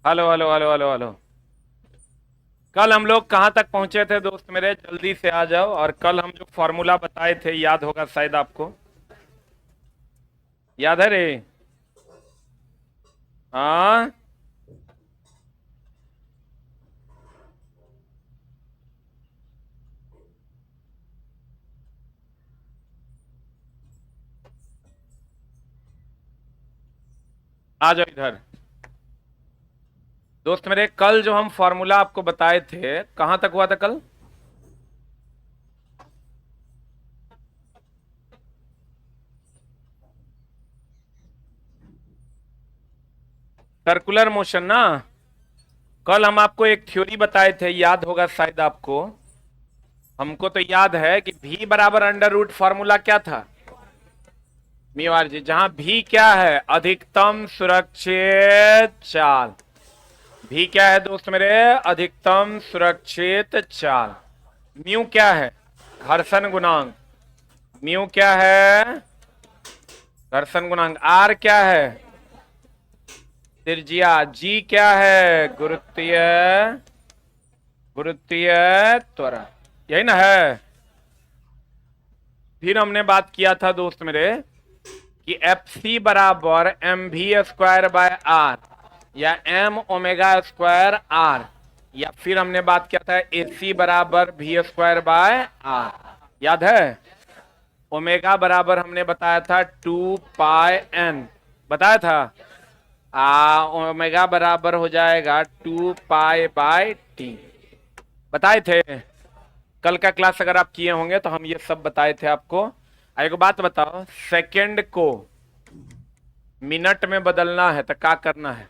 Hello hello hello hello hello. कल हम लोग कहाँ तक पहुंचे थे दोस्त मेरे? जल्दी से आ जाओ। और कल हम जो फॉर्मूला बताए थे, याद होगा शायद आपको। याद है रे? हाँ। आ जाओ इधर। दोस्त मेरे, कल जो हम फॉर्मूला आपको बताए थे, कहाँ तक हुआ था कल? सर्कुलर मोशन ना। कल हम आपको एक थ्योरी बताए थे, याद होगा शायद आपको। हमको तो याद है कि भी बराबर अंडर रूट फॉर्मूला क्या था? म्यू आर जी, जहां भी क्या है? अधिकतम सुरक्षित चाल। भी क्या है दोस्त मेरे? अधिकतम सुरक्षित चाल। म्यू क्या है? घर्षण गुणांक। म्यू क्या है? घर्षण गुणांक। आर क्या है? त्रिज्या। जी क्या है? गुरुत्वीय गुरुत्वीय त्वरण। यही ना है? फिर हमने बात किया था दोस्त मेरे कि एफ सी बराबर M V square by R, या एम ओमेगा स्क्वायर आर, या फिर हमने बात किया था ए सी बराबर वी स्क्वायर बाय आर। याद है? ओमेगा बराबर हमने बताया था 2 पाई एन। बताया था। ओमेगा बराबर हो जाएगा 2 पाई/टी। बताए थे। कल का क्लास अगर आप किए होंगे तो हम ये सब बताए थे आपको। एक बात बताओ, सेकंड को मिनट में बदलना है तो क्या करना है?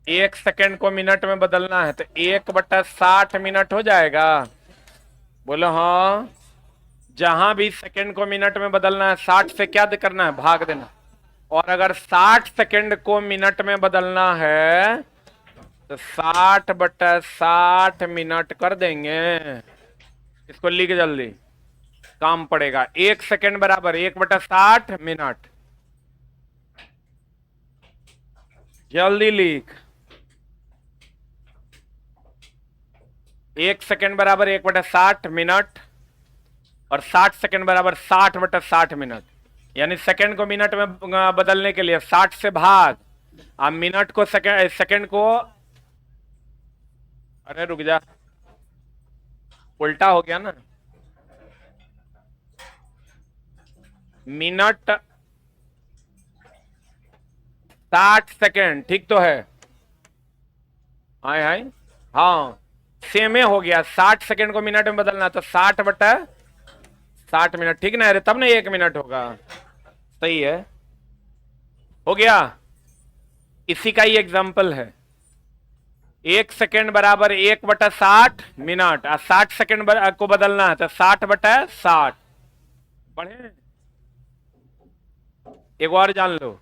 1 सेकंड को मिनट में बदलना है तो 1/60 मिनट हो जाएगा। बोलो हाँ। जहां भी सेकंड को मिनट में बदलना है, 60 से क्या करना है? भाग देना। और अगर 60 सेकंड को मिनट में बदलना है तो 60/60 मिनट कर देंगे। इसको लिख जल्दी, काम पड़ेगा। 1 सेकंड बराबर 1/60 मिनट। जल्दी लिख। 1 सेकंड बराबर 1/60 मिनट, और 60 सेकंड बराबर 60/60 मिनट। यानी सेकंड को मिनट में बदलने के लिए 60 से भाग, अब मिनट को सेकंड, सेकंड को, अरे रुक जा, उल्टा हो गया ना। मिनट 60 सेकंड, ठीक तो है? हाय हाय। हाँ, सेमे हो गया। 60 सेकंड को मिनट में बदलना तो 60/60 मिनट, ठीक ना? अरे तब ना 1 मिनट होगा। सही है। हो गया। इसी का ही एग्जाम्पल है। 1 सेकंड बराबर 1/60 मिनट, और 60 सेकंड को बदलना है तो 60/60। बढ़े। एक और जान लो,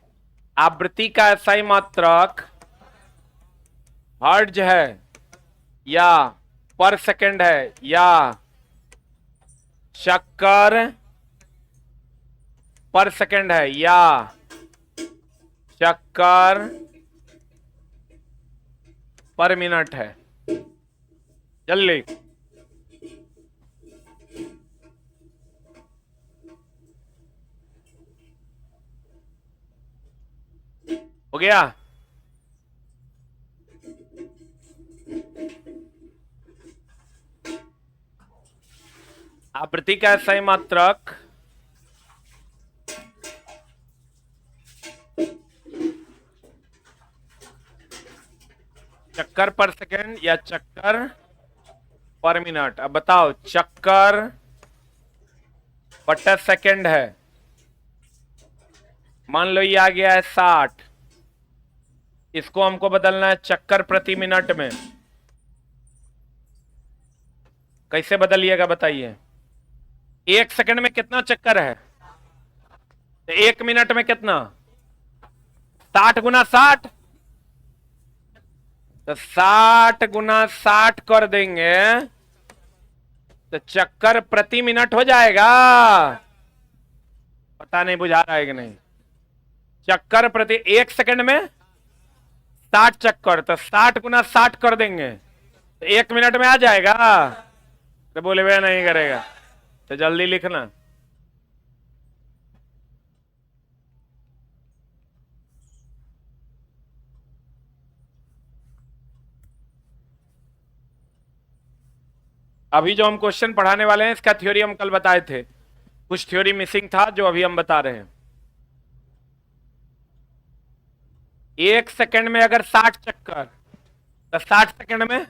आवृत्ति का SI मात्रक हर्ट्ज है, या पर सेकंड है, या चक्कर पर सेकंड है, या चक्कर पर मिनट है। जल्दी। हो गया। आवृत्ति का SI मात्रक चक्कर पर सेकंड या चक्कर पर मिनट। अब बताओ, चक्कर बटा सेकंड है। मान लो ये आ गया है 60, इसको हमको बदलना है चक्कर प्रति मिनट में। कैसे बदलिएगा बताइए? 1 सेकंड में कितना चक्कर है? तो 1 मिनट में कितना? 60 × 60। तो 60 × 60 कर देंगे तो चक्कर प्रति मिनट हो जाएगा। पता नहीं बुझा रहा है कि नहीं? चक्कर प्रति 1 सेकंड में 60 चक्कर, तो 60 गुना 60 कर देंगे तो 1 मिनट में आ जाएगा। तो बोले वे नहीं करेगा, तो जल्दी लिखना। अभी जो हम क्वेश्चन पढ़ाने वाले हैं इसका थ्योरी हम कल बताए थे, कुछ थ्योरी मिसिंग था जो अभी हम बता रहे हैं। 1 सेकंड में अगर 60 चक्कर, तो 60 सेकंड में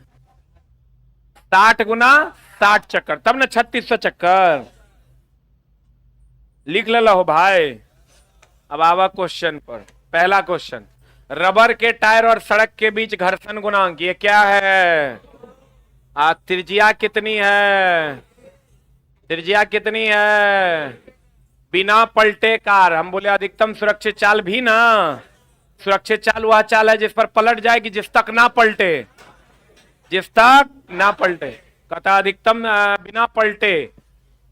60 गुना 60 चक्कर, तब ना 3600 चक्कर। लिख लो हो भाई। अब आवा क्वेश्चन पर। पहला क्वेश्चन, रबर के टायर और सड़क के बीच घर्षण गुणांक ये क्या है? त्रिज्या कितनी है? त्रिज्या कितनी है? बिना पलटे कार, हम बोले अधिकतम सुरक्षित चाल भी ना, सुरक्षित चाल वह चाल है जिस पर पलट जाएगी जिस तक ना पलटे, जिस तक ना पलटे। कहता अधिकतम बिना पलटे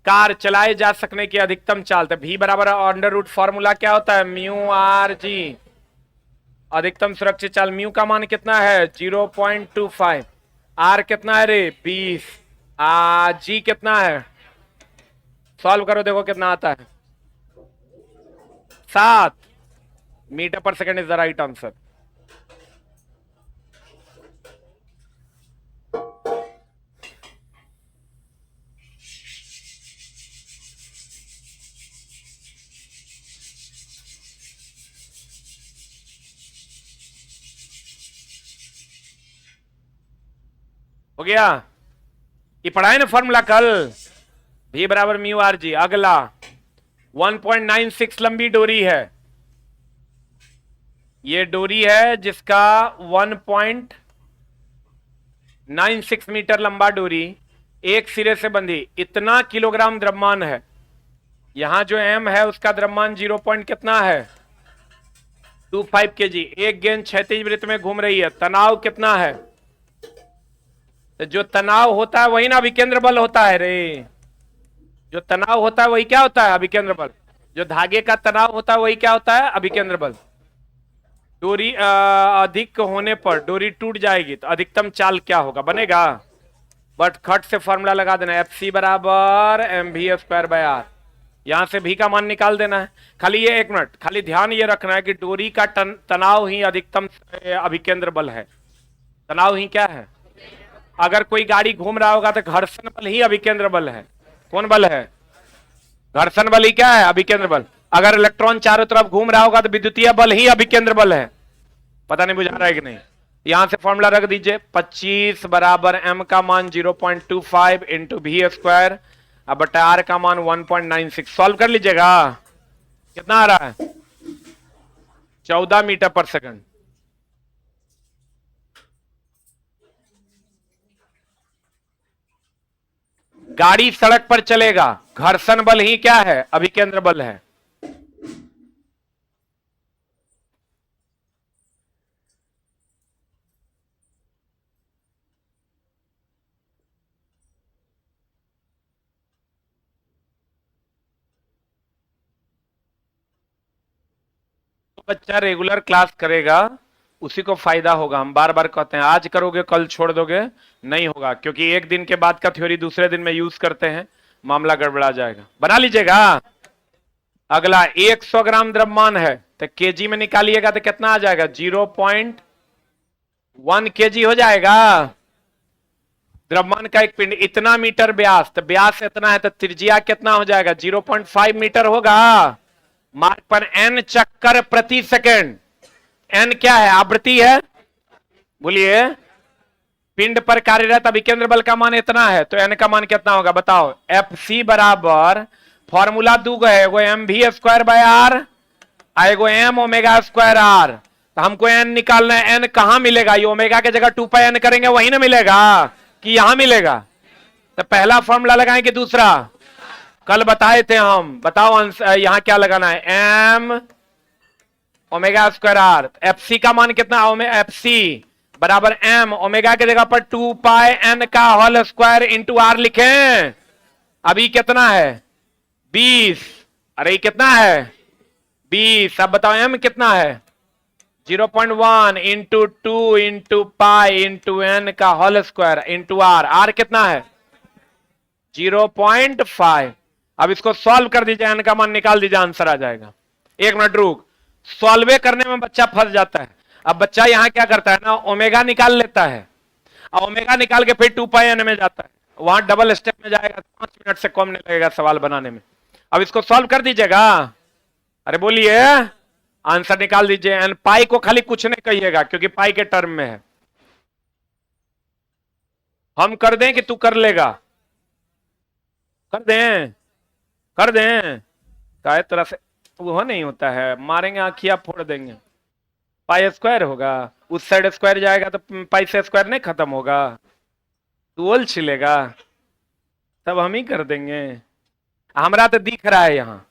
कार चलाए जा सकने की अधिकतम चाल, तो v बराबर अंडर रूट फॉर्मूला क्या होता है? Mu R G. अधिकतम सुरक्षित चाल म्यू का मान कितना है? 0.25। आर कितना है रे? 20। जी कितना है? सॉल्व करो देखो कितना आता है। 7 मीटर पर second is the right answer. हो गया? ये पढ़ाए ना फॉर्मूला कल, v बराबर म्यू आर जी। अगला 1.96 लंबी डोरी है, ये डोरी है जिसका 1.96 मीटर लंबा डोरी एक सिरे से बंधी, इतना किलोग्राम द्रव्यमान है। यहां जो m है उसका द्रव्यमान 0 पॉइंट कितना है? 25 kg। एक गेंद क्षैतिज वृत्त में घूम रही है, तनाव कितना है? तो जो तनाव होता है वही ना अभिकेंद्र बल होता है रे। जो तनाव होता है वही क्या होता है? अभिकेंद्र बल। जो धागे का तनाव होता है वही क्या होता है? अभिकेंद्र बल। डोरी अधिक होने पर डोरी टूट जाएगी तो अधिकतम चाल क्या होगा? बनेगा बट खट से फॉर्मूला लगा देना, एफ सी बराबर M V square by R. यहां से भी का मान निकाल देना है। खाली ये 1 मिनट, खाली ध्यान ये रखना है कि डोरी का तनाव ही अधिकतम अभिकेंद्र बल है। तनाव ही क्या है? अगर कोई गाड़ी घूम रहा होगा तो घर्षण बल ही अभिकेंद्र बल है। कौन बल है? घर्षण बल ही क्या है? अभिकेंद्र बल। अगर इलेक्ट्रॉन चारों तरफ घूम रहा होगा तो विद्युतीय बल ही अभिकेंद्र बल है। पता नहीं बुझा रहा है कि नहीं? यहां से फॉर्मूला रख दीजिए, 25 बराबर m का मान 0.25 इंटू वी स्क्वायर, अब बटा आर का मान 1.96। सॉल्व कर लीजिएगा। कितना आ रहा है? 14 मीटर पर सेकंड। गाड़ी सड़क पर चलेगा, घर्षण बल ही क्या है? अभिकेंद्र बल है। बच्चा रेगुलर क्लास करेगा उसी को फायदा होगा। हम बार बार कहते हैं आज करोगे कल छोड़ दोगे, नहीं होगा, क्योंकि एक दिन के बाद का थ्योरी दूसरे दिन में यूज करते हैं, मामला गड़बड़ा जाएगा। बना लीजिएगा। अगला 100 ग्राम द्रव्यमान है तो केजी में निकालिएगा तो कितना आ जाएगा? 0.1 केजी हो जाएगा। द्रव्यमान का एक पिंड, इतना मीटर व्यास, तो व्यास इतना है तो त्रिज्या कितना हो जाएगा? 0.5 मीटर होगा। मार्ग पर n चक्कर प्रति सेकंड। n क्या है? आवृत्ति है। बोलिए। पिंड पर कार्यरत अभिकेंद्र बल का मान इतना है तो n का मान कितना होगा? बताओ। एफ सी बराबर फॉर्मूला दूगो है, एगो M V square by R, एगो एम ओमेगा स्क्वायर आर। तो हमको n निकालना है। n कहां मिलेगा? ये ओमेगा के जगह 2 पाई n करेंगे वही ना मिलेगा कि यहां मिलेगा? तो पहला फॉर्मूला लगाएं कि दूसरा? कल बताए थे हम। बताओ यहां क्या लगाना है? M omega square R. F C का मान कितना? एफ सी बराबर एम ओमेगा की जगह पर 2 पाई एन का होल स्क्वायर इंटू आर लिखें। अभी कितना है? 20। अरे कितना है? 20। अब बताओ एम कितना है? 0.1 into 2 into pi into N का whole square into R. R कितना है? 0.5। अब इसको सॉल्व कर दीजिए, एन का मान निकाल दीजिए, आंसर आ जाएगा। एक मिनट रुक, सॉल्वे करने में बच्चा फंस जाता है। अब बच्चा यहां क्या करता है ना, ओमेगा निकाल लेता है, और ओमेगा निकाल के फिर 2 पाई एन में जाता है, वहां डबल स्टेप में जाएगा, 5 मिनट से कम नहीं लगेगा सवाल बनाने में। अब इसको सॉल्व कर दीजिएगा। अरे बोलिए, आंसर निकाल दीजिए। एन पाई को खाली कुछ नहीं कहिएगा, क्योंकि पाई के टर्म में है। हम कर दें कि तू कर लेगा? कर दें, कर दें। काय तरह से वो नहीं होता है, मारेंगे आंखिया फोड़ देंगे। पाई स्क्वायर होगा, उस साइड स्क्वायर जाएगा तो पाई से स्क्वायर नहीं खत्म होगा, तू ओल छिलेगा, तब हम ही कर देंगे। हमारा तो दिख रहा है यहाँ,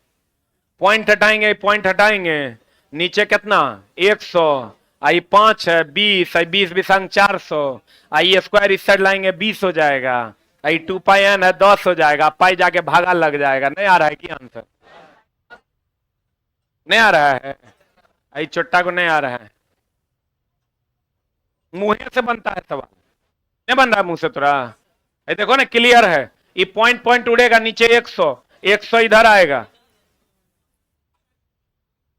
पॉइंट हटाएंगे, पॉइंट हटाएंगे, नीचे कितना 100, आई 5 है 20, आई 20 20 400, आई स्क्वायर इस साइड लाएंगे 20 हो जाएगा, आई 2 पाई एन है 10 हो जाएगा, पाई जाके भागा लग जाएगा। नहीं आ रहा है कि आंसर? नहीं आ रहा है? आई चोट्टा को नहीं आ रहा है, मुंह से बनता है सवाल, नहीं बन रहा मुंह से तुरा। ये देखो ना, क्लियर है, ये पॉइंट पॉइंट उड़ेगा नीचे 100, 100 इधर आएगा,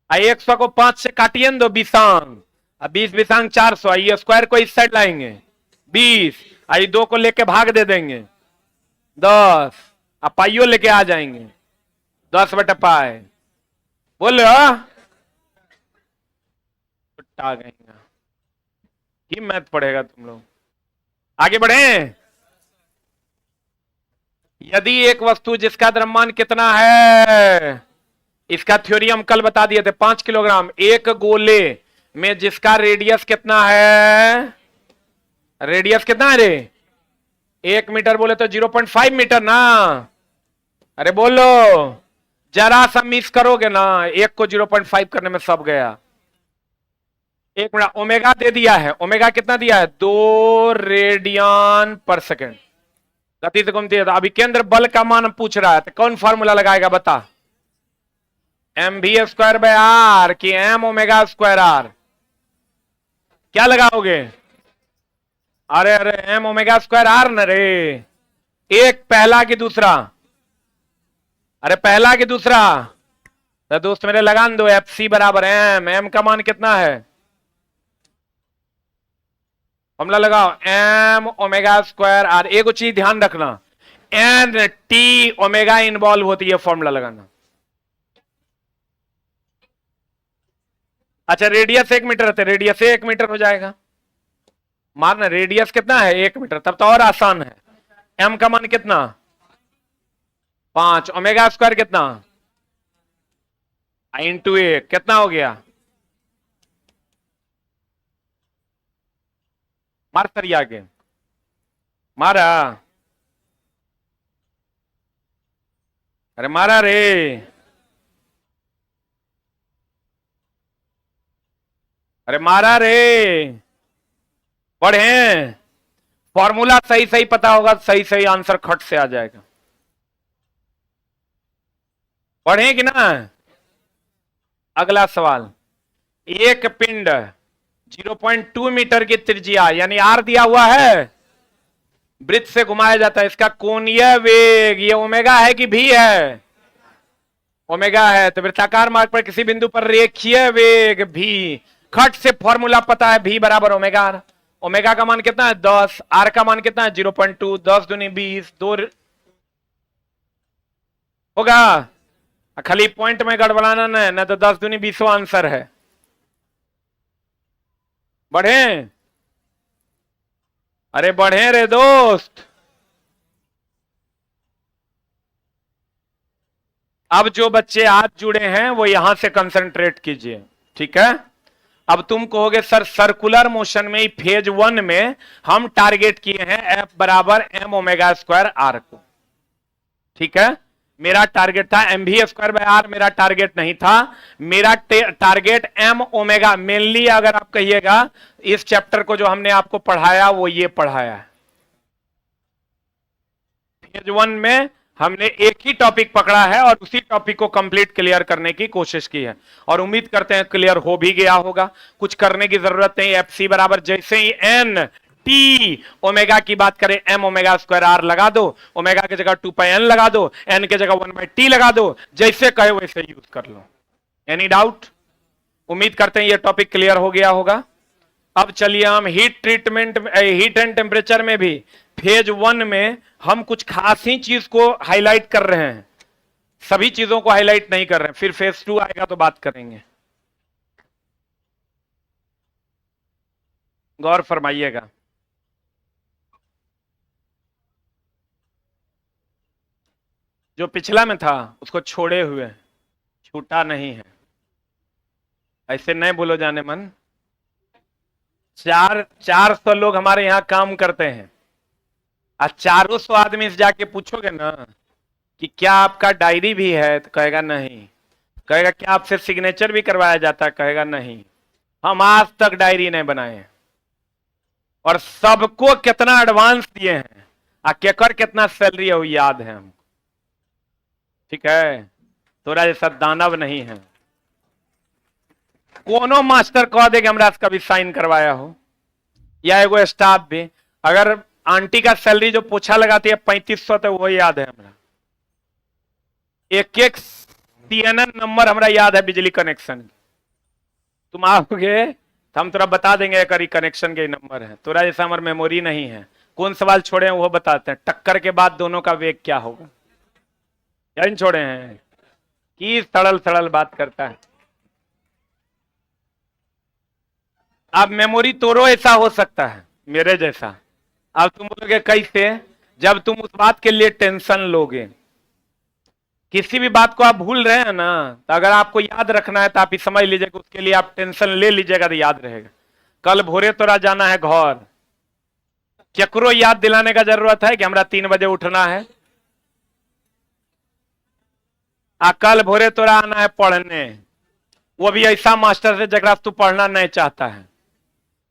आई 100 को 5 से काटिए दो, 20 20 20 400, आई स्क्वायर को इस साइड लाएंगे 20, आई 2 को लेके भाग दे देंगे 10, अब पाइयो लेके आ जाएंगे 10 बटे पाए। बोलो आ गए, की मैथ पढ़ेगा तुम लोग। आगे बढ़े। यदि एक वस्तु जिसका द्रव्यमान कितना है, इसका थ्योरी हम कल बता दिए थे, 5 किलोग्राम, एक गोले में जिसका रेडियस कितना है, रेडियस कितना है रे? 1 मीटर बोले तो 0.5 मीटर ना। अरे बोलो, जरा सा मिस करोगे ना, एक को 0.5 करने में सब गया। एक मिनट, ओमेगा दे दिया है, ओमेगा कितना दिया है? 2 रेडियन पर सेकेंड, गति से घूमती है। तो अभी केंद्र बल का मान पूछ रहा है, तो कौन फार्मूला लगाएगा बता? M V square by R की एम ओमेगा स्क्वायर आर? क्या लगाओगे? अरे अरे एम ओमेगा स्क्वायर आर न रे, एक पहला की दूसरा, अरे पहला की दूसरा। तो दोस्त मेरे लगान दो, एफ सी बराबर एम, एम का मान कितना है? फॉर्मूला लगाओ, एम ओमेगा स्क्वायर आर। एक चीज ध्यान रखना, एन टी ओमेगा इन्वॉल्व होती है, फॉर्मूला लगाना। अच्छा रेडियस 1 मीटर है, रेडियस 1 मीटर हो जाएगा, मारना रेडियस कितना है 1 मीटर, तब तो और आसान है। एम का मान कितना? 5, ओमेगा स्क्वायर कितना? इंटू 1 कितना हो गया? मार सर आगे, मारा, अरे मारा रे, अरे मारा रे। पढ़े, फॉर्मूला सही सही पता होगा, सही सही आंसर खट से आ जाएगा। पढ़े कि ना? अगला सवाल, एक पिंड 0.2 मीटर की त्रिज्या यानी आर दिया हुआ है, वृत्त से घुमाया जाता है, इसका कोणीय वेग ये ओमेगा है कि भी है? ओमेगा है। तो वृत्ताकार मार्ग पर किसी बिंदु पर रेखीय वेग भी, खट से फॉर्मूला पता है, भी बराबर ओमेगा आर। ओमेगा का मान कितना है? 10, आर का मान कितना है? 0.2, 10 दूनी 20, 2 होगा। खाली पॉइंट में गड़बड़ाना ना तो 10 दूनी 20 आंसर है। बढ़े, अरे बढ़े रे दोस्त। अब जो बच्चे आज जुड़े हैं वो यहां से कंसंट्रेट कीजिए, ठीक है? अब तुम कहोगे सर सर्कुलर मोशन में फेज 1 में हम टारगेट किए हैं एफ बराबर एम ओमेगा स्क्वायर आर को, ठीक है? मेरा टारगेट था M V square by R, मेरा टारगेट नहीं था, मेरा टारगेट एम ओमेगा। मेनली अगर आप कहिएगा इस चैप्टर को जो हमने आपको पढ़ाया वो ये पढ़ाया है। फेज 1 में हमने एक ही टॉपिक पकड़ा है और उसी टॉपिक को कंप्लीट क्लियर करने की कोशिश की है और उम्मीद करते हैं क्लियर हो भी गया होगा। कुछ करने की जरूरत नहीं। एफ सी बराबर जैसे ही एन टी ओमेगा की बात करें, एम ओमेगा स्क्वायर आर लगा दो, ओमेगा की जगह 2 पाई एन लगा दो, एन की जगह 1/t लगा दो, जैसे कहे वैसे यूज कर लो। Any doubt? उम्मीद करते हैं यह टॉपिक क्लियर हो गया होगा। अब चलिए हम heat treatment, heat and temperature में भी फेज 1 में हम कुछ खास ही चीज को हाईलाइट कर रहे हैं, सभी चीजों को हाईलाइट नहीं कर रहे हैं। फिर फेज 2 आएगा तो बात करेंगे। गौर फरमाइएगा। जो पिछला में था उसको छोड़े हुए, छूटा नहीं है। ऐसे नहीं बोलो जाने मन। 400 लोग हमारे यहां काम करते हैं और 400 आदमी से जाके पूछोगे ना कि क्या आपका डायरी भी है, तो कहेगा नहीं। कहेगा क्या आपसे सिग्नेचर भी करवाया जाता है, कहेगा नहीं। हम आज तक डायरी नहीं बनाए और सबको कितना एडवांस दिए हैं और केकर कितना सैलरी है वो याद है हमको। ठीक है, तोरा जैसा दानव नहीं है। कोनो मास्टर कह दे कि हमरा से कभी साइन करवाया हो, या एगो स्टाफ भी। अगर आंटी का सैलरी जो पूछा लगाती है 3500, तो वो याद है हमरा। एक एक सीएनएन नंबर हमरा याद है बिजली कनेक्शन। तुम आओगे तो हम तोरा बता देंगे करी कनेक्शन के नंबर है। तोरा जैसा हमारे मेमोरी नहीं है। कौन सवाल छोड़े हैं वो बताते हैं। टक्कर के बाद दोनों का वेग क्या होगा, क्या छोड़े हैं कि सड़ल सड़ल बात करता है। अब मेमोरी तोरो ऐसा हो सकता है मेरे जैसा। अब तुम बोलोगे कैसे? जब तुम उस बात के लिए टेंशन लोगे, किसी भी बात को आप भूल रहे हैं ना, तो अगर आपको याद रखना है तो आप ही समझ लीजिएगा, उसके लिए आप टेंशन ले लीजिएगा तो याद रहेगा। कल भोरे तोरा जाना है घर, केकरो याद दिलाने का जरूरत है कि हमरा 3 बजे उठना है? कल भोरे तोरा आना है पढ़ने, वो भी ऐसा मास्टर से जगह तू पढ़ना नहीं चाहता है।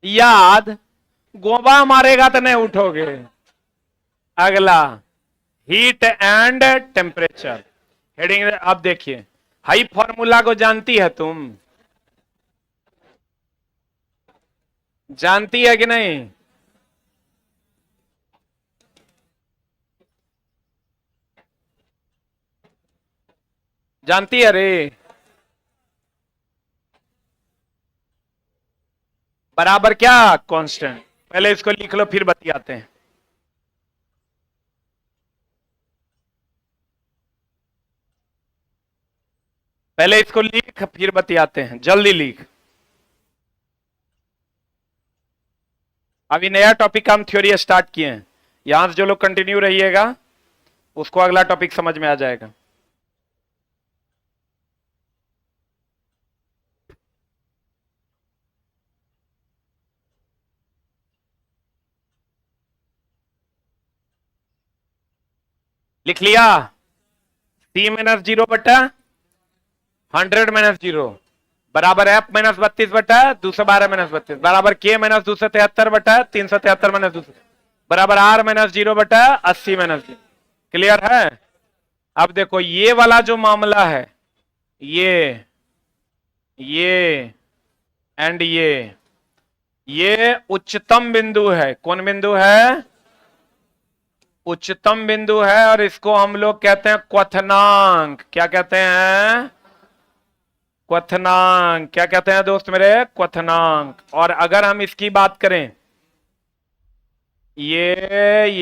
याद गोबा मारेगा तो नहीं उठोगे। अगला हीट एंड टेम्परेचर हेडिंग। अब देखिए, हाई फॉर्मूला को जानती है तुम? जानती है कि नहीं? जानती है रे? बराबर क्या? कांस्टेंट। पहले इसको लिख लो फिर बतियाते हैं। पहले इसको लिख फिर बतियाते हैं, जल्दी लिख। अभी नया टॉपिक का हम थ्योरी स्टार्ट किए हैं। यहां से जो लोग कंटिन्यू रहिएगा उसको अगला टॉपिक समझ में आ जाएगा। लिख लिया? सी माइनस 0/100 - 0 बराबर एफ माइनस 32/212 - 32 बराबर के माइनस 273/373 - 200 बराबर आर माइनस 0/80 - क्लियर है? अब देखो ये वाला जो मामला है, ये एंड ये उच्चतम बिंदु है। कौन बिंदु है? उच्चतम बिंदु है और इसको हम लोग कहते हैं क्वथनांक। क्या कहते हैं? क्वथनांक। क्या कहते हैं दोस्त मेरे? क्वथनांक। और अगर हम इसकी बात करें, ये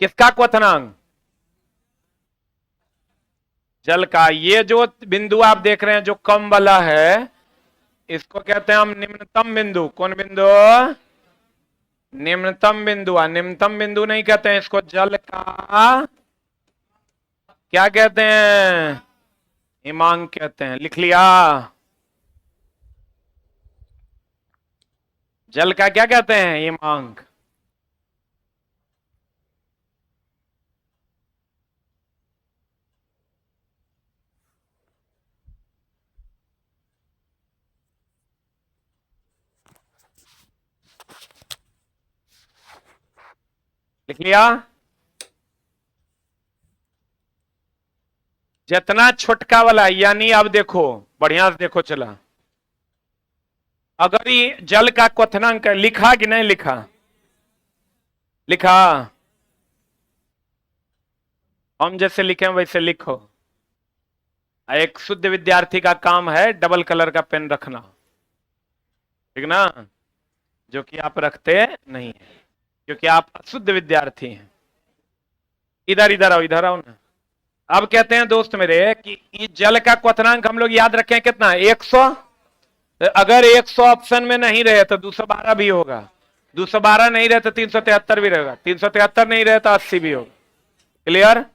किसका क्वथनांक? जल का। ये जो बिंदु आप देख रहे हैं जो कम वाला है, इसको कहते हैं हम निम्नतम बिंदु। कौन बिंदु? निम्नतम बिंदु। निम्नतम बिंदु नहीं कहते हैं इसको, जल का क्या कहते हैं? हिमांक कहते हैं। लिख लिया? जल का क्या कहते हैं? हिमांक। लिख लिया? जितना छोटका वाला, यानी अब देखो बढ़िया से देखो चला, अगर ये जल का क्वथनांक लिखा कि नहीं लिखा, लिखा, हम जैसे लिखे वैसे लिखो। एक शुद्ध विद्यार्थी का काम है डबल कलर का पेन रखना, ठीक ना, जो कि आप रखते नहीं है क्योंकि आप शुद्ध विद्यार्थी हैं। इधर इधर आओ, इधर आओ ना। अब कहते हैं दोस्त मेरे कि इस जल का क्वथनांक हम लोग याद रखें कितना, 100। अगर 100 ऑप्शन में नहीं रहे तो 212 भी होगा, 212 नहीं रहे तो 373 भी रहेगा, 373 नहीं रहे तो 80 भी होगा। क्लियर?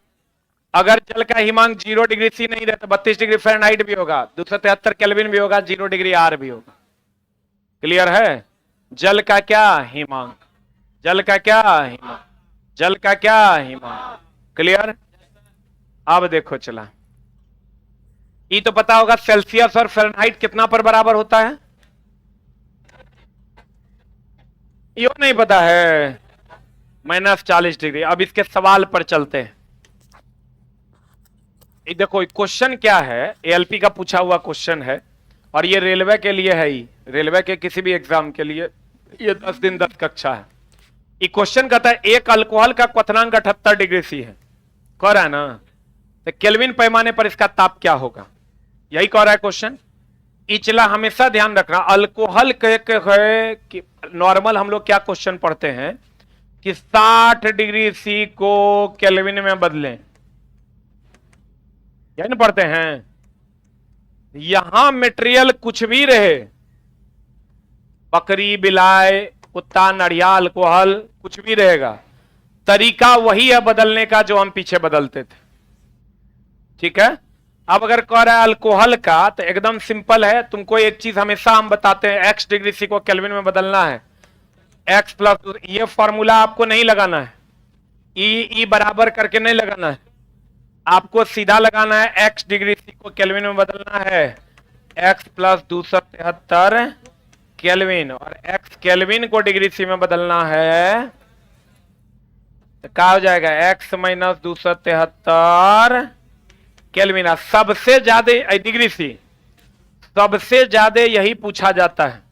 अगर जल का हिमांक 0 डिग्री सी नहीं रहे तो 32 डिग्री फ़ारेनहाइट भी होगा, 273 केल्विन भी होगा, 0 डिग्री आर भी होगा। क्लियर है? जल का क्या हिमांक, जल का क्या हिमांक, जल का क्या हिमांक। क्लियर? अब देखो चला, ये तो पता होगा सेल्सियस और फ़ारेनहाइट कितना पर बराबर होता है, यो नहीं पता है, -40 डिग्री। अब इसके सवाल पर चलते हैं। देखो क्वेश्चन क्या है, एएलपी का पूछा हुआ क्वेश्चन है और ये रेलवे के लिए है ही, रेलवे के किसी भी एग्जाम के लिए ये 10 दिन 10 कक्षा है। ये क्वेश्चन कहता है एक अल्कोहल का क्वथनांक 78 डिग्री सी है, कह रहा है ना, तो केल्विन पैमाने पर इसका ताप क्या होगा, यही कह रहा है क्वेश्चन। इचला हमेशा ध्यान रखना, अल्कोहल है कि नॉर्मल हम लोग क्या क्वेश्चन पढ़ते हैं कि 60 डिग्री सी को केल्विन में बदलें, क्या नहीं पढ़ते हैं। यहां मटेरियल कुछ भी रहे, बकरी, बिलाय, कुत्ता, नड़िया, अल्कोहल, कुछ भी रहेगा, तरीका वही है बदलने का जो हम पीछे बदलते थे। ठीक है? अब अगर कह रहा है अल्कोहल का, तो एकदम सिंपल है, तुमको एक चीज हमेशा हम बताते हैं, x डिग्री सी को केल्विन में बदलना है, x प्लस, ये फॉर्मूला आपको नहीं लगाना है, ई बराबर करके नहीं लगाना है, आपको सीधा लगाना है x डिग्री सी को केल्विन में बदलना है, x प्लस 273 केल्विन, और x केल्विन को डिग्री सी में बदलना है, तो क्या हो जाएगा, x माइनस 273 केल्विन। सबसे ज्यादा डिग्री सी, सबसे ज्यादा यही पूछा जाता है,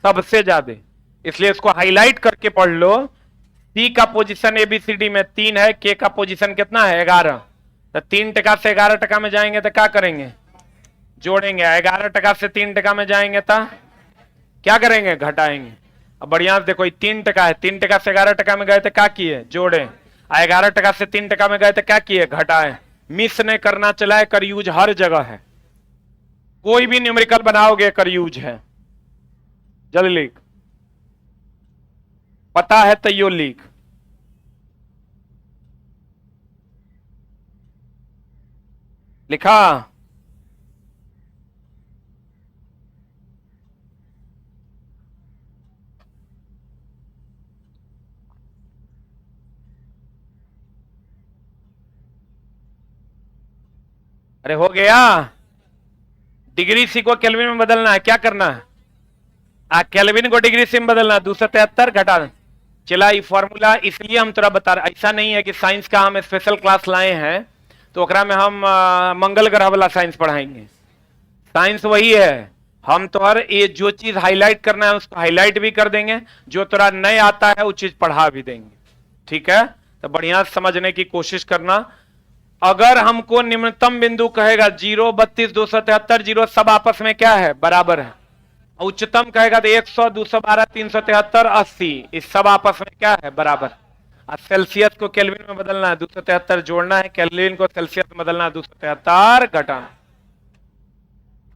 सबसे ज्यादा, इसलिए इसको हाईलाइट करके पढ़ लो। सी का पोजीशन एबीसीडी में 3 है, के का पोजीशन कितना है 11, तो 3% से 11% में जाएंगे तो क्या करेंगे, जोड़ेंगे, 11% से 3% में जाएंगे तो क्या करेंगे, घटाएंगे। अब बढ़िया से देखो, 3% है, 3% से 11% में गए तो क्या किए, जोड़े, 11% से 3% में गए तो क्या किए, घटाए। मिस नहीं करना, चला कर यूज हर जगह है, कोई भी न्यूमेरिकल बनाओगे कर यूज है। जल्दी लिख, पता है तो यो लिख, लिखा, अरे हो गया। डिग्री सी को केल्विन में बदलना है, क्या करना है, केल्विन को डिग्री सी में बदलना, 273 घटा। चला ये फॉर्मूला इसलिए हम थोड़ा बता रहे, ऐसा नहीं है कि साइंस का हम स्पेशल क्लास लाए हैं तो ओकरा में हम मंगल ग्रह वाला साइंस पढ़ाएंगे। साइंस वही है, हम तो हर ये जो चीज हाईलाइट करना है उसको हाईलाइट भी कर देंगे, जो थोड़ा नहीं आता है वो चीज पढ़ा भी देंगे। ठीक है? तो बढ़िया समझने की कोशिश करना। अगर हमको निम्नतम बिंदु कहेगा 0, 32, 273, 0 सब आपस में क्या है, बराबर है। उच्चतम कहेगा तो 100, 212, 373, 80, इस सब आपस में क्या है, बराबर। और सेल्सियस को केल्विन में बदलना है, 273 जोड़ना है, केल्विन को सेल्सियस में बदलना है, 273 घटाना।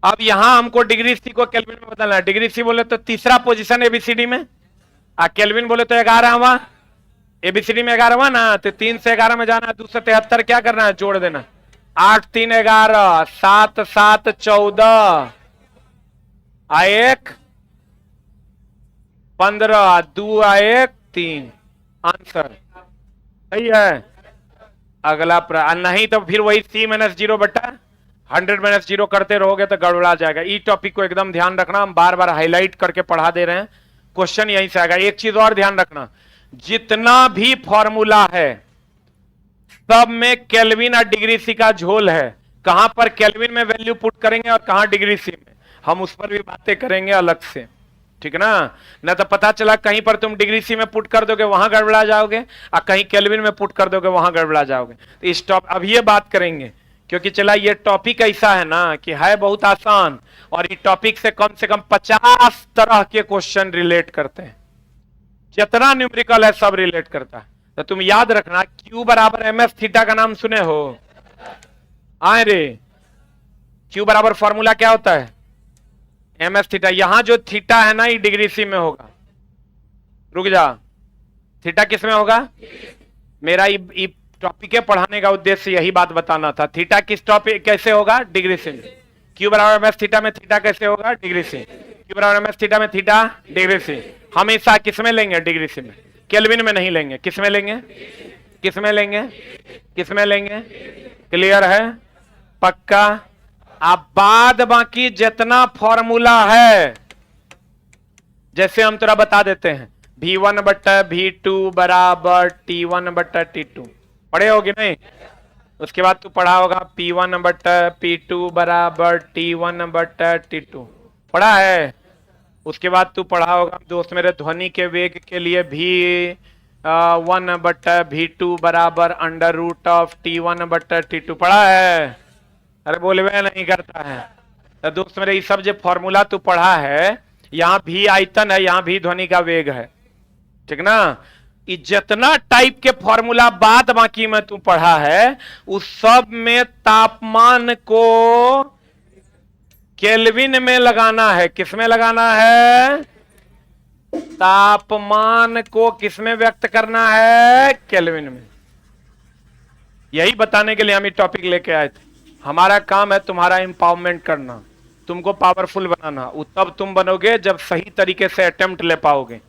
अब यहां हमको डिग्री सी को केल्विन में बदलना है, डिग्री सी बोले तो तीसरा पोजीशन एबीसीडी में, केल्विन बोले तो 11वां, एबीसीडी में 11वां ना, तो 3 से 11 में जाना है, 273 क्या करना है, जोड़ देना, 8 3 11, 7 7 14, 1 15, 2 1 3, आंसर सही है। अगला नहीं तो फिर वही C माइनस 0 बटा 100 माइनस 0 करते रहोगे तो गड़बड़ा जाएगा। ई टॉपिक को एकदम ध्यान रखना, हम बार बार हाईलाइट करके पढ़ा दे रहे हैं, क्वेश्चन यहीं से आएगा। एक चीज और ध्यान रखना, जितना भी फॉर्मूला है सब में केल्विन और डिग्री सी का झोल है। कहां पर केल्विन में वैल्यू पुट करेंगे और कहां डिग्री सी में, हम उस पर भी बातें करेंगे अलग से, ठीक ना। न तो पता चला कहीं पर तुम डिग्री सी में पुट कर दोगे वहां गड़बड़ा जाओगे, और कहीं केल्विन में पुट कर दोगे वहां गड़बड़ा जाओगे। तो इस अब ये बात करेंगे, क्योंकि चला ये टॉपिक ऐसा है ना कि है बहुत आसान, और ये टॉपिक से कम 50 तरह के क्वेश्चन रिलेट करते हैं। जितना न्यूमेरिकल है सब रिलेट करता है। तो तुम याद रखना, Q बराबर एमएस थीटा का नाम सुने हो? आए रे, Q बराबर फॉर्मूला क्या होता है? MS theta. यहां जो थीटा है ना ये डिग्री सी में होगा। रुक जा, थीटा किस में होगा? मेरा टॉपिक के पढ़ाने का उद्देश्य यही बात बताना था। थीटा किस टॉपिक कैसे होगा? डिग्री सी में। Q बराबर एमएस थीटा में थीटा कैसे होगा? Degree C. Q बराबर एमएस थीटा में थीटा डिग्री सी। हमेशा किस में लेंगे? डिग्री सी में, केल्विन में नहीं लेंगे। किस में लेंगे? किस में लेंगे? किस में लेंगे? क्लियर है? पक्का? अब बाद बाकी जितना फॉर्मूला है, जैसे हम थोड़ा बता देते हैं, V1 बट्टा V2 बराबर T1 बट्टा T2, पढ़े होगी नहीं? उसके बाद तू पढ़ा होगा P1 बट्टा P2 बराबर T1 बट्टा T2, पढ़ा है? उसके बाद तू पढ़ा होगा दोस्त मेरे ध्वनि के वेग के लिए V1 बट्टा V2 बराबर अंडर रूट ऑफ T1 बट्टा T2, पढ़ा है? अरे बोलवे नहीं करता है। तो दोस्त मेरे ये सब जो फॉर्मूला तू पढ़ा है, यहाँ भी आयतन है, यहाँ भी ध्वनि का वेग है, ठीक ना। ये जितना टाइप के फॉर्मूला बाद बाकी में तू पढ़ा है, उस सब में तापमान को केल्विन में लगाना है। किस में लगाना है? तापमान को किस में व्यक्त करना है? केल्विन में। यही बताने के लिए हम ये टॉपिक लेके आए थे। हमारा काम है तुम्हारा एम्पावरमेंट करना, तुमको पावरफुल बनाना। तब तुम बनोगे जब सही तरीके से अटेम्प्ट ले पाओगे।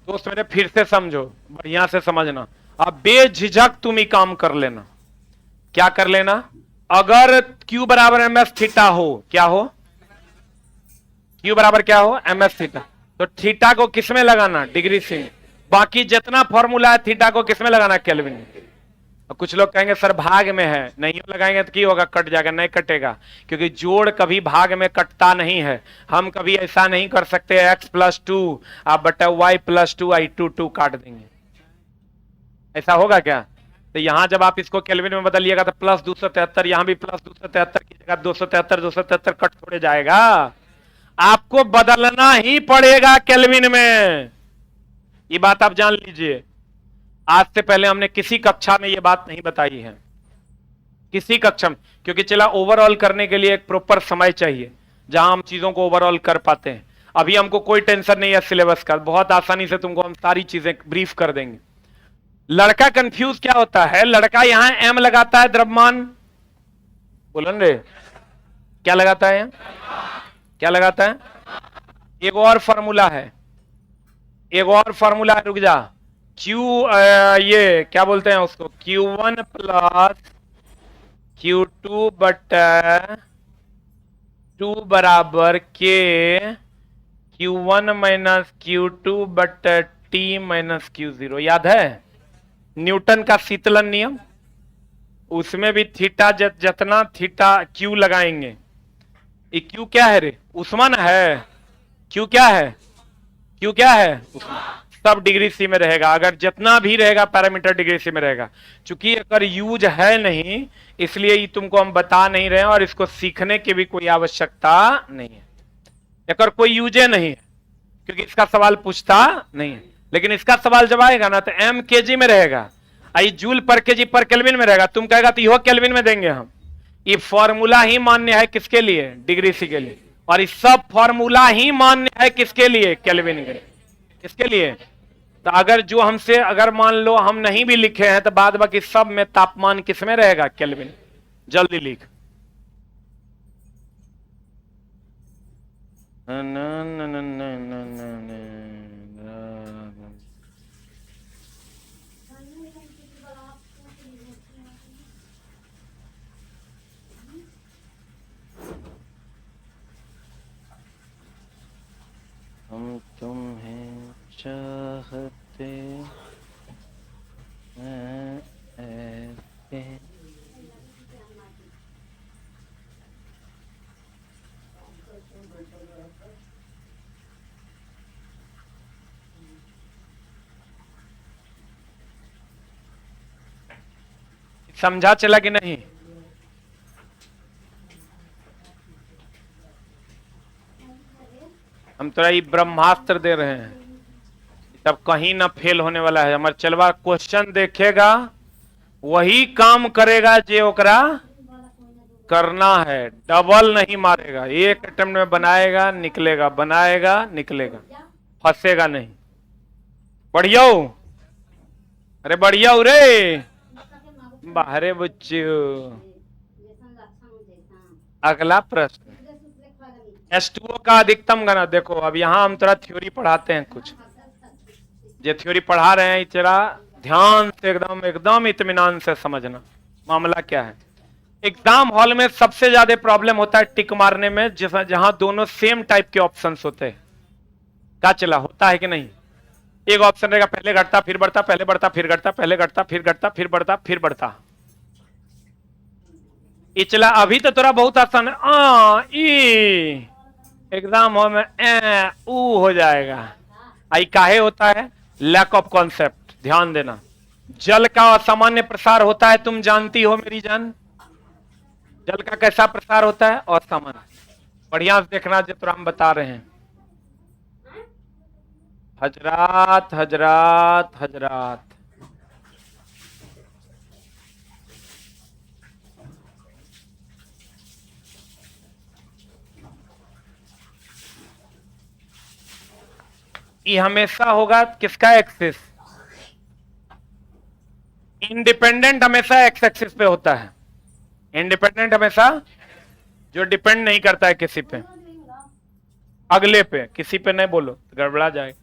दोस्त मेरे फिर से समझो, बढ़िया से समझना। अब बेझिझक तुम ही काम कर लेना। क्या कर लेना? अगर Q बराबर एमएस थीटा हो, क्या हो? Q बराबर क्या हो? MS theta. तो थीटा को किस में लगाना? डिग्री सी में। बाकी जितना फॉर्मूला है थीटा को किस में लगाना? केल्विन में। कुछ लोग कहेंगे सर भाग में है, नहीं लगाएंगे तो क्या होगा? कट जाएगा। नहीं कटेगा, क्योंकि जोड़ कभी भाग में कटता नहीं है। हम कभी ऐसा नहीं कर सकते x+2 आप बटा y+2 i2 काट देंगे, ऐसा होगा क्या? तो यहां जब आप इसको केल्विन में बदलिएगा तो +273, यहां भी +273 की जगह 273 कट थोड़े जाएगा। आपको बदलना ही पड़ेगा केल्विन में, ये बात आप जान लीजिए। आज से पहले हमने किसी कक्षा में यह बात नहीं बताई है, किसी कक्षा में, क्योंकि चला ओवरऑल करने के लिए एक प्रॉपर समय चाहिए जहां हम चीजों को ओवरऑल कर पाते हैं। अभी हमको कोई टेंशन नहीं है सिलेबस का, बहुत आसानी से तुमको हम सारी चीजें ब्रीफ कर देंगे। लड़का कंफ्यूज क्या होता है? लड़का यहां m लगाता है द्रव्यमान, बोलन रे, क्या लगाता है? क्या लगाता है? एक और फॉर्मूला है, एक और फॉर्मूला है, रुक जा। ये क्या बोलते हैं उसको? Q1 प्लस Q2 बटा 2 बराबर के Q1 माइनस Q2 बटा T माइनस Q0। याद है न्यूटन का शीतलन नियम? उसमें भी थीटा जितना थीटा Q लगाएंगे, ये Q क्या है रे? उष्मा है। Q क्या है? Q क्या है? उष्मा। सब डिग्री सी में रहेगा, अगर जितना भी रहेगा पैरामीटर डिग्री सी में रहेगा। चूंकि अगर यूज है नहीं, इसलिए ये तुमको हम बता नहीं रहे हैं, और इसको सीखने की भी कोई आवश्यकता नहीं है। अगर कोई यूजे नहीं है, क्योंकि इसका सवाल पूछता नहीं है। लेकिन इसका सवाल जब आएगा ना तो m kg में रहेगा, आई जूल पर kg पर केल्विन में रहेगा। तुम कहेगा तो यहो केल्विन में देंगे हम। ये फॉर्मूला ही मान्य है किसके लिए? डिग्री सी के लिए। और ये सब फॉर्मूला ही मान्य है किसके लिए? केल्विन के लिए। किसके लिए? तो अगर जो हमसे अगर मान लो हम नहीं भी लिखे हैं तो बाद बाकी सब में तापमान किस में रहेगा? केल्विन। जल्दी लिख। हम तुम्हें चाहते हैं ऐसे समझा चला कि नहीं? हम थोड़ा ये ब्रह्मास्त्र दे रहे हैं, तब कहीं ना फेल होने वाला है। हमारे चलवा क्वेश्चन देखेगा, वही काम करेगा जो ओकरा करना है, डबल नहीं मारेगा। एक अटेम्प्ट में बनाएगा निकलेगा, बनाएगा निकलेगा, फंसेगा नहीं। बढ़िया हो, अरे बढ़िया हो रे, बाहरे बच्चों। अगला प्रश्न, H2O का अधिकतम घनत्व। देखो अब यहाँ हम थोड़ा थ्योरी पढ़ाते हैं, कुछ जो थ्योरी पढ़ा रहे हैं तेरा ध्यान से एकदम एकदम इत्मीनान से समझना मामला क्या है। एग्जाम हॉल में सबसे ज्यादा प्रॉब्लम होता है टिक मारने में, जहां दोनों सेम टाइप के ऑप्शंस होते हैं। क्या चला होता है कि नहीं? एक ऑप्शन रहेगा पहले घटता फिर बढ़ता, पहले बढ़ता फिर घटता, पहले घटता फिर घटता, फिर बढ़ता फिर बढ़ता। इचला अभी तो थोड़ा बहुत आसान है, एग्जाम हॉल में ऊ हो जाएगा। आई काहे होता है? Lack of concept. ध्यान देना, जल का असामान्य प्रसार होता है, तुम जानती हो मेरी जान। जल का कैसा प्रसार होता है? असामान्य। बढ़िया से देखना जो तो हम बता रहे हैं। हजरात हजरात हजरात, ये हमेशा होगा किसका एक्सिस? इंडिपेंडेंट हमेशा एक्स एक्सिस पे होता है। इंडिपेंडेंट हमेशा जो डिपेंड नहीं करता है किसी पे, अगले पे, किसी पे नहीं बोलो गड़बड़ा जाए।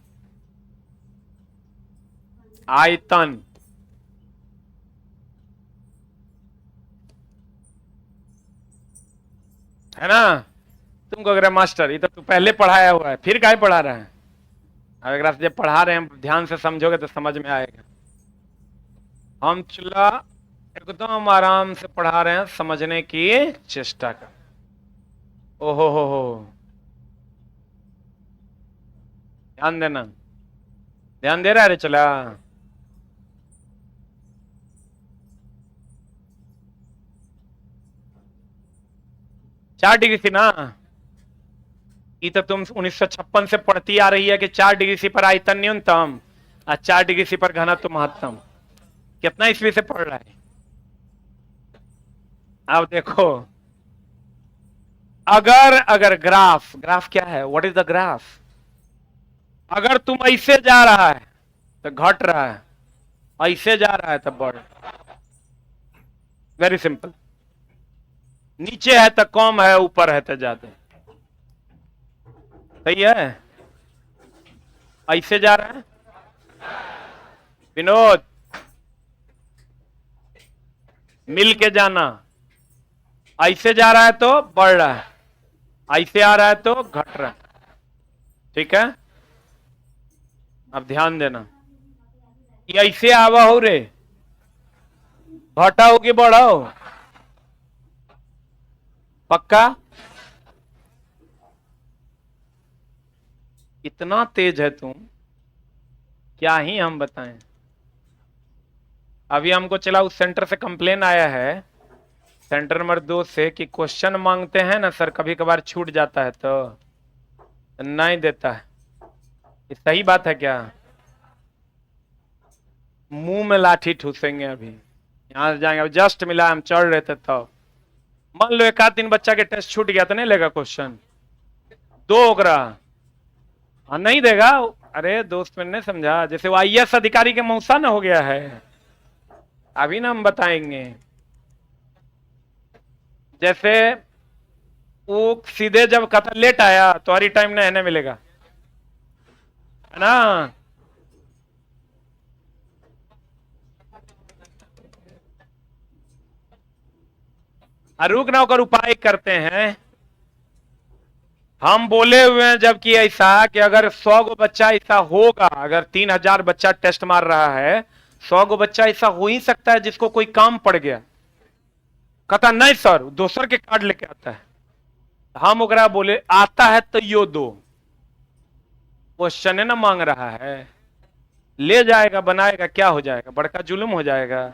आयतन, है ना? तुमको अगर मास्टर ये तो तू पहले पढ़ाया हुआ है, फिर क्या पढ़ा रहा है? अगर जब पढ़ा रहे हैं ध्यान से समझोगे तो समझ में आएगा। हम चला एकदम आराम से पढ़ा रहे हैं, समझने की चेष्टा कर। ओहो हो, ध्यान देना, ध्यान दे रहा है रे चला। चार डिग्री थी ना? ये तो तुम 1956 से पढ़ती आ रही है कि 4 डिग्री सी पर आयतन न्यूनतम और 4 डिग्री सी पर घनत्व महत्तम। कितना ईस्वी से पढ़ रहा है? अब देखो, अगर ग्राफ, ग्राफ क्या है? What is the graph? अगर तुम ऐसे जा रहा है तो घट रहा है, ऐसे जा रहा है तो बढ़। Very simple. नीचे है तो कम है, ऊपर है तो ज्यादा। सही है? ऐसे जा रहा है विनोद, मिल के जाना। ऐसे जा रहा है तो बढ़ रहा है, ऐसे आ रहा है तो घट रहा है। ठीक है? अब ध्यान देना, ये ऐसे आवा हो रे, घटा हो कि बढ़ा हो? पक्का? इतना तेज है तुम, क्या ही हम बताएं। अभी हमको चला उस सेंटर से कंप्लेन आया है, सेंटर नंबर 2 से, कि क्वेश्चन मांगते हैं ना सर, कभी कभार छूट जाता है तो नहीं देता है। ये सही बात है क्या? मुंह में लाठी ठूसेंगे। अभी यहां से जाएंगे, अब जस्ट मिला, हम चढ़ रहे थे तो मान लो एक आध दिन बच्चा के टेस्ट छूट गया तो नहीं लेगा क्वेश्चन? दो ओकरा नहीं देगा। अरे दोस्त मैंने नहीं समझा, जैसे वो IAS अधिकारी के मौसा ना हो गया है। अभी ना हम बताएंगे, जैसे वो सीधे जब कथा लेट आया तो हरी टाइम ना है मिलेगा, है ना? रुक ना होकर उपाय करते हैं। हम बोले हुए हैं जबकि ऐसा कि अगर 100 गो बच्चा ऐसा होगा, अगर 3000 बच्चा टेस्ट मार रहा है, 100 गो बच्चा ऐसा हो ही सकता है जिसको कोई काम पड़ गया। कहता नहीं सर, दोसर के कार्ड लेके आता है। हम ओकरा बोले आता है तो यो दो, क्वेश्चन ना मांग रहा है, ले जाएगा बनाएगा, क्या हो जाएगा? बड़का जुल्म हो जाएगा।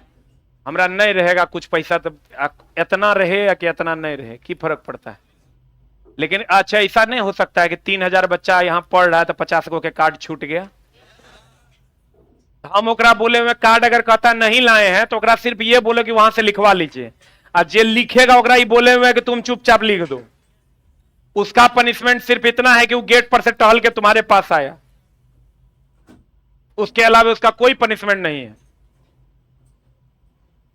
हमरा नहीं रहेगा कुछ पैसा तो इतना रहे या कि इतना नहीं रहे की फर्क पड़ता है। लेकिन अच्छा ऐसा नहीं हो सकता है कि 3,000 बच्चा यहाँ पढ़ रहा है तो 50 गो के कार्ड छूट गया। हम ओकरा बोले हुए कार्ड अगर कहता नहीं लाए हैं तो ओकरा सिर्फ ये बोलो कि वहां से लिखवा लीजिए, और जे लिखेगा ओकरा ये बोले हुए कि तुम चुपचाप लिख दो। उसका पनिशमेंट सिर्फ इतना है कि वो गेट पर से टहल के तुम्हारे पास आया, उसके अलावा उसका कोई पनिशमेंट नहीं है।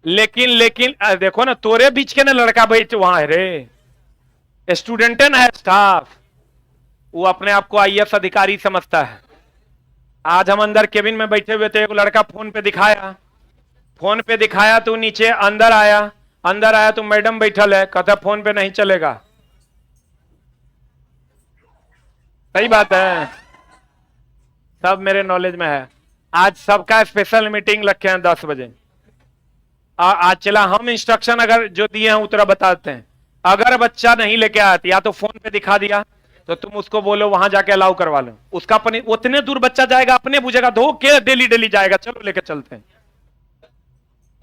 लेकिन देखो ना, तोरे बीच के ना लड़का बैठ वहां है रे, स्टूडेंट है ना, स्टाफ, वो अपने आप को आईएएस अधिकारी समझता है। आज हम अंदर केबिन में बैठे हुए थे, एक लड़का फोन पे दिखाया तो नीचे अंदर आया तो मैडम बैठल है, कहता फोन पे नहीं चलेगा। सही बात है, सब मेरे नॉलेज में है। आज सबका स्पेशल मीटिंग रखे हैं 10 बजे। आज चला हम इंस्ट्रक्शन अगर जो दिए हैं उतना बताते हैं। अगर बच्चा नहीं लेके आया या तो फोन पे दिखा दिया तो तुम उसको बोलो वहां जाके अलाउ करवा लो। उसका उतने दूर बच्चा जाएगा, अपने बुझेगा, धो के डेली जाएगा, चलो लेके चलते हैं,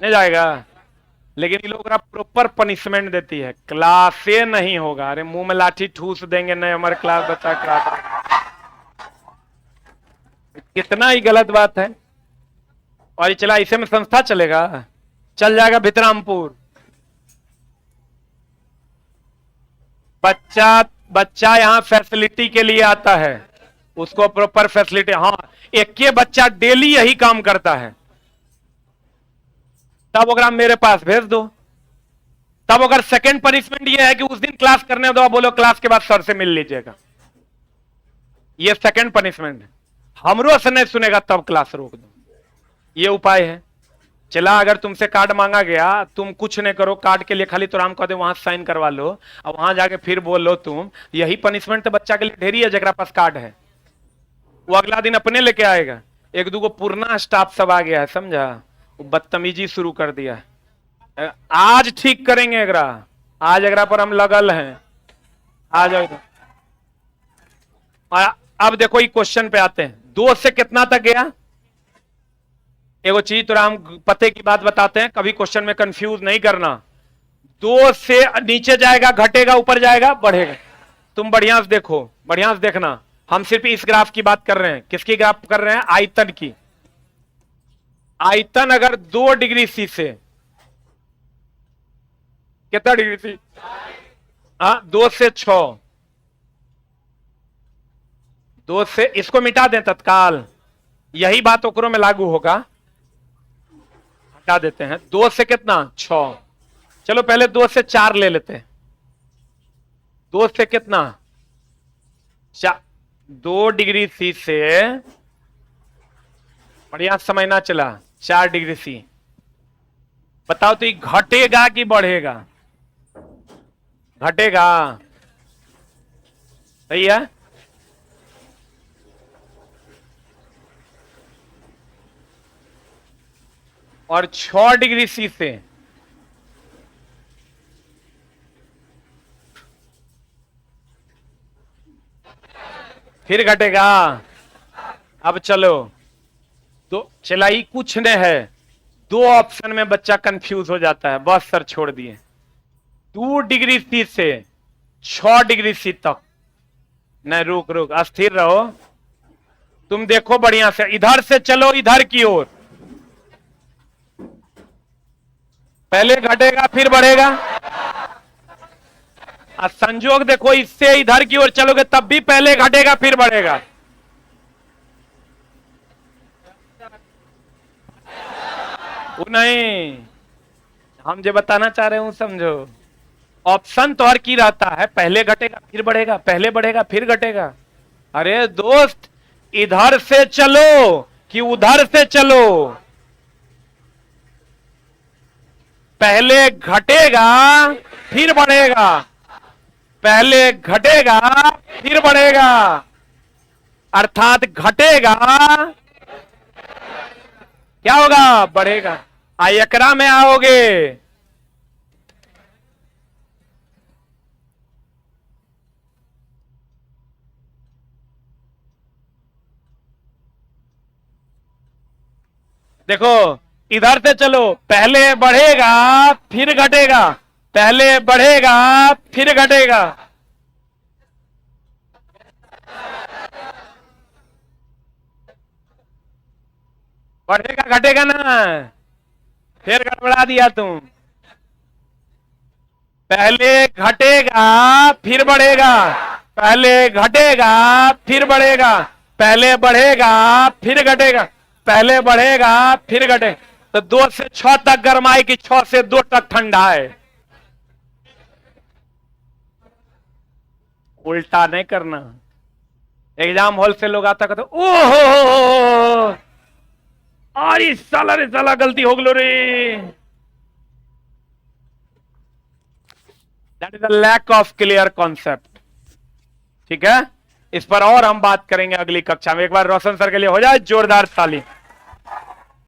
नहीं जाएगा। लेकिन ये लोग प्रॉपर पनिशमेंट देती है, क्लास से नहीं होगा। अरे मुंह में लाठी ठूस देंगे, नहीं हमारे क्लास बच्चा क्लास, कितना ही गलत बात है। और ये चला इसे में संस्था चलेगा, चल जाएगा भितरामपुर। बच्चा यहाँ फैसिलिटी के लिए आता है, उसको प्रॉपर फैसिलिटी। हाँ, एक के बच्चा डेली यही काम करता है, तब अगर मेरे पास भेज दो। तब अगर सेकंड पनिशमेंट ये है कि उस दिन क्लास करने दो, बोलो क्लास के बाद सर से मिल लीजिएगा, ये सेकंड पनिशमेंट है। हमरो से नहीं सुनेगा तब क्लास रोक दो, ये उपाय है। चला अगर तुमसे कार्ड मांगा गया, तुम कुछ नहीं करो, कार्ड के लिए खाली तो राम कह दे वहां साइन करवा लो, और वहां जाके फिर बोल लो तुम, यही पनिशमेंट तो बच्चा के लिए ढेरी है। जरा पास कार्ड है वो अगला दिन अपने लेके आएगा। एक दूगो पुराना स्टाफ सब आ गया है, समझा, वो बदतमीजी शुरू कर दिया है। आज ठीक करेंगे अगरा, आज अगरा पर हम लगल हैं, आ जाओ। अब देखो ये क्वेश्चन पे आते हैं, 2 से कितना तक गया। एगो चीज तो हम पते की बात बताते हैं, कभी क्वेश्चन में कंफ्यूज नहीं करना। 2 से नीचे जाएगा, घटेगा, ऊपर जाएगा, बढ़ेगा। तुम बढ़िया से देखो, बढ़िया से देखना। हम सिर्फ इस ग्राफ की बात कर रहे हैं। किसकी ग्राफ कर रहे हैं? आयतन की। आयतन अगर 2 डिग्री सी से, कितना डिग्री सी? हाँ, 2 से 6, 2 से, इसको मिटा दें तत्काल, यही बात ओकरों में लागू होगा, हटा देते हैं। 2 से कितना? 6। चलो पहले 2 से 4 ले लेते हैं। 2 से कितना? 2 डिग्री सी से, बढ़िया समझना चला, 4 डिग्री सी। बताओ तो ये घटेगा कि बढ़ेगा? घटेगा, सही है। और 6 डिग्री सी से फिर घटेगा। अब चलो, तो चलाई कुछ नहीं है, 2 ऑप्शन में बच्चा कंफ्यूज हो जाता है, बस सर छोड़ दिए। 2 डिग्री सी से 6 डिग्री सी तक, नहीं रुक अस्थिर रहो, तुम देखो बढ़िया से, इधर से चलो इधर की ओर, पहले घटेगा फिर बढ़ेगा। संजोग देखो, इससे इधर की ओर चलोगे तब भी पहले घटेगा फिर बढ़ेगा। वो नहीं, हम जो बताना चाह रहे हूं समझो, ऑप्शन तो हर की रहता है, पहले घटेगा फिर बढ़ेगा, पहले बढ़ेगा फिर घटेगा। अरे दोस्त, इधर से चलो कि उधर से चलो, पहले घटेगा फिर बढ़ेगा, पहले घटेगा फिर बढ़ेगा, अर्थात घटेगा, क्या होगा? बढ़ेगा। एकरा में आओगे, देखो इधर से चलो, पहले बढ़ेगा फिर घटेगा, पहले बढ़ेगा फिर घटेगा। बढ़ेगा घटेगा ना, फिर गड़बड़ा दिया तुम। पहले घटेगा फिर बढ़ेगा, पहले घटेगा फिर बढ़ेगा, पहले बढ़ेगा फिर घटेगा, पहले बढ़ेगा फिर घटेगा। तो 2 से 6 तक गर्माई की 6 से 2 तक ठंडा है। उल्टा नहीं करना। एग्जाम हॉल से लोग आता कहते ओहो अरे साला रे साला गलती हो गलो रे। That is the lack of clear concept. ठीक है, इस पर और हम बात करेंगे अगली कक्षा में। एक बार रोशन सर के लिए हो जाए जोरदार ताली।